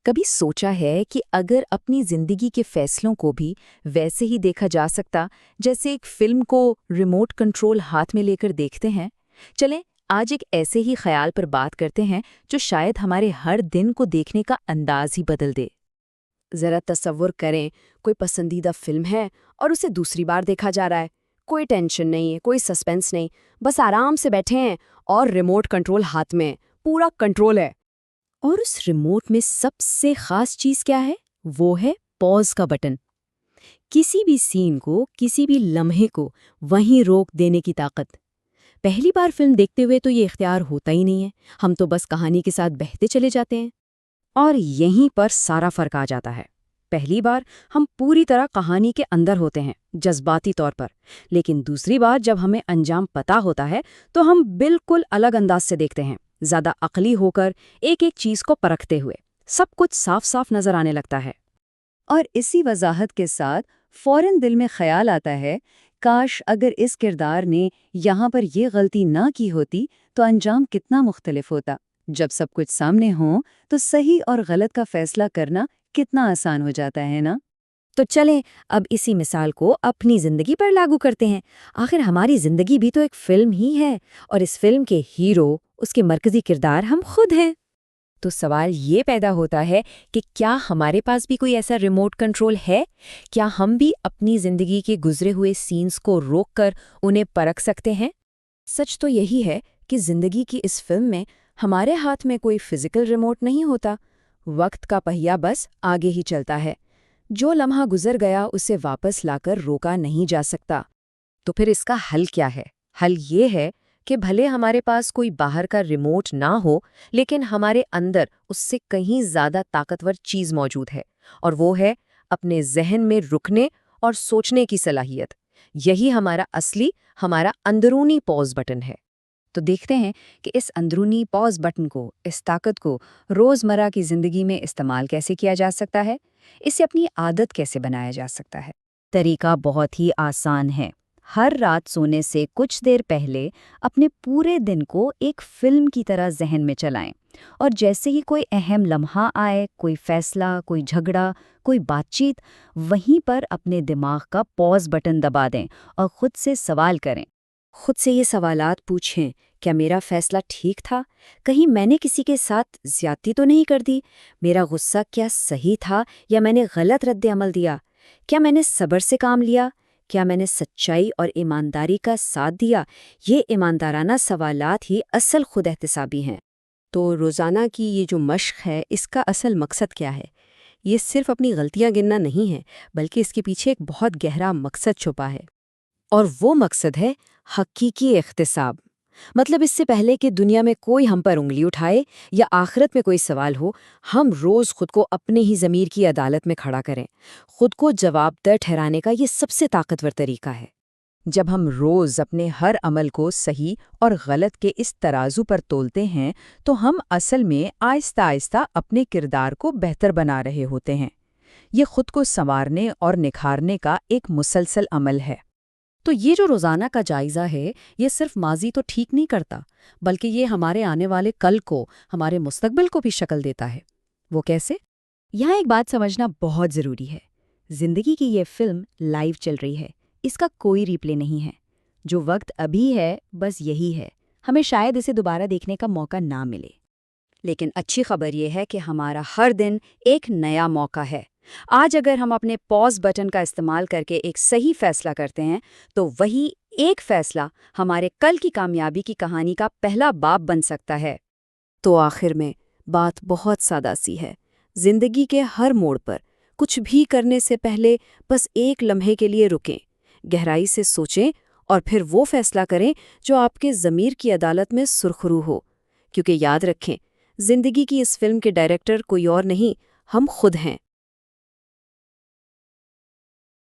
کبھی سوچا ہے کہ اگر اپنی زندگی کے فیصلوں کو بھی ویسے ہی دیکھا جا سکتا جیسے ایک فلم کو ریموٹ کنٹرول ہاتھ میں لے کر دیکھتے ہیں؟ چلیں آج ایک ایسے ہی خیال پر بات کرتے ہیں جو شاید ہمارے ہر دن کو دیکھنے کا انداز ہی بدل دے۔ ذرا تصور کریں، کوئی پسندیدہ فلم ہے اور اسے دوسری بار دیکھا جا رہا ہے۔ کوئی ٹینشن نہیں ہے، کوئی سسپینس نہیں، بس آرام سے بیٹھے ہیں اور ریموٹ کنٹرول ہاتھ میں، پورا کنٹرول ہے۔ اور اس ریموٹ میں سب سے خاص چیز کیا ہے؟ وہ ہے پاز کا بٹن۔ کسی بھی سین کو، کسی بھی لمحے کو وہیں روک دینے کی طاقت۔ پہلی بار فلم دیکھتے ہوئے تو یہ اختیار ہوتا ہی نہیں ہے، ہم تو بس کہانی کے ساتھ بہتے چلے جاتے ہیں۔ اور یہیں پر سارا فرق آ جاتا ہے۔ پہلی بار ہم پوری طرح کہانی کے اندر ہوتے ہیں، جذباتی طور پر، لیکن دوسری بار جب ہمیں انجام پتہ ہوتا ہے تو ہم بالکل الگ انداز سے دیکھتے ہیں، زیادہ عقلی ہو کر، ایک ایک چیز کو پرکھتے ہوئے۔ سب کچھ صاف صاف نظر آنے لگتا ہے۔ اور اسی وضاحت کے ساتھ فوراً دل میں خیال آتا ہے، کاش اگر اس کردار نے یہاں پر یہ غلطی نہ کی ہوتی تو انجام کتنا مختلف ہوتا۔ جب سب کچھ سامنے ہو تو صحیح اور غلط کا فیصلہ کرنا کتنا آسان ہو جاتا ہے نا؟ تو چلیں اب اسی مثال کو اپنی زندگی پر لاگو کرتے ہیں۔ آخر ہماری زندگی بھی تو ایک فلم ہی ہے، اور اس فلم کے ہیرو، اس کے مرکزی کردار ہم خود ہیں۔ تو سوال یہ پیدا ہوتا ہے کہ کیا ہمارے پاس بھی کوئی ایسا ریموٹ کنٹرول ہے؟ کیا ہم بھی اپنی زندگی کے گزرے ہوئے سینز کو روک کر انہیں پرکھ سکتے ہیں؟ سچ تو یہی ہے کہ زندگی کی اس فلم میں ہمارے ہاتھ میں کوئی فزیکل ریموٹ نہیں ہوتا۔ وقت کا پہیہ بس آگے ہی چلتا ہے۔ جو لمحہ گزر گیا اسے واپس لا کر روکا نہیں جا سکتا۔ تو پھر اس کا حل کیا ہے؟ حل یہ ہے کہ بھلے ہمارے پاس کوئی باہر کا ریموٹ نہ ہو، لیکن ہمارے اندر اس سے کہیں زیادہ طاقتور چیز موجود ہے، اور وہ ہے اپنے ذہن میں رکنے اور سوچنے کی صلاحیت۔ یہی ہمارا اصلی، ہمارا اندرونی پاز بٹن ہے۔ تو دیکھتے ہیں کہ اس اندرونی پاز بٹن کو، اس طاقت کو روزمرہ کی زندگی میں استعمال کیسے کیا جا سکتا ہے، اسے اپنی عادت کیسے بنایا جا سکتا ہے۔ طریقہ بہت ہی آسان ہے۔ ہر رات سونے سے کچھ دیر پہلے اپنے پورے دن کو ایک فلم کی طرح ذہن میں چلائیں، اور جیسے ہی کوئی اہم لمحہ آئے، کوئی فیصلہ، کوئی جھگڑا، کوئی بات چیت، وہیں پر اپنے دماغ کا پاز بٹن دبا دیں اور خود سے سوال کریں۔ خود سے یہ سوالات پوچھیں: کیا میرا فیصلہ ٹھیک تھا؟ کہیں میں نے کسی کے ساتھ زیادتی تو نہیں کر دی؟ میرا غصہ کیا صحیح تھا یا میں نے غلط رد عمل دیا؟ کیا میں نے صبر سے کام لیا؟ کیا میں نے سچائی اور ایمانداری کا ساتھ دیا؟ یہ ایماندارانہ سوالات ہی اصل خود احتسابی ہیں۔ تو روزانہ کی یہ جو مشق ہے، اس کا اصل مقصد کیا ہے؟ یہ صرف اپنی غلطیاں گننا نہیں ہے، بلکہ اس کے پیچھے ایک بہت گہرا مقصد چھپا ہے، اور وہ مقصد ہے حقیقی احتساب۔ مطلب اس سے پہلے کہ دنیا میں کوئی ہم پر انگلی اٹھائے یا آخرت میں کوئی سوال ہو، ہم روز خود کو اپنے ہی ضمیر کی عدالت میں کھڑا کریں۔ خود کو جواب دہ ٹھہرانے کا یہ سب سے طاقتور طریقہ ہے۔ جب ہم روز اپنے ہر عمل کو صحیح اور غلط کے اس ترازو پر تولتے ہیں تو ہم اصل میں آہستہ آہستہ اپنے کردار کو بہتر بنا رہے ہوتے ہیں۔ یہ خود کو سنوارنے اور نکھارنے کا ایک مسلسل عمل ہے۔ تو یہ جو روزانہ کا جائزہ ہے، یہ صرف ماضی تو ٹھیک نہیں کرتا، بلکہ یہ ہمارے آنے والے کل کو، ہمارے مستقبل کو بھی شکل دیتا ہے۔ وہ کیسے؟ یہاں ایک بات سمجھنا بہت ضروری ہے۔ زندگی کی یہ فلم لائیو چل رہی ہے، اس کا کوئی ریپلے نہیں ہے۔ جو وقت ابھی ہے، بس یہی ہے۔ ہمیں شاید اسے دوبارہ دیکھنے کا موقع نہ ملے، لیکن اچھی خبر یہ ہے کہ ہمارا ہر دن ایک نیا موقع ہے۔ آج اگر ہم اپنے پاز بٹن کا استعمال کر کے ایک صحیح فیصلہ کرتے ہیں تو وہی ایک فیصلہ ہمارے کل کی کامیابی کی کہانی کا پہلا باب بن سکتا ہے۔ تو آخر میں بات بہت سادہ سی ہے۔ زندگی کے ہر موڑ پر کچھ بھی کرنے سے پہلے بس ایک لمحے کے لیے رکیں، گہرائی سے سوچیں، اور پھر وہ فیصلہ کریں جو آپ کے ضمیر کی عدالت میں سرخرو ہو۔ کیونکہ یاد رکھیں، زندگی کی اس فلم کے ڈائریکٹر کوئی اور نہیں، ہم خود ہیں۔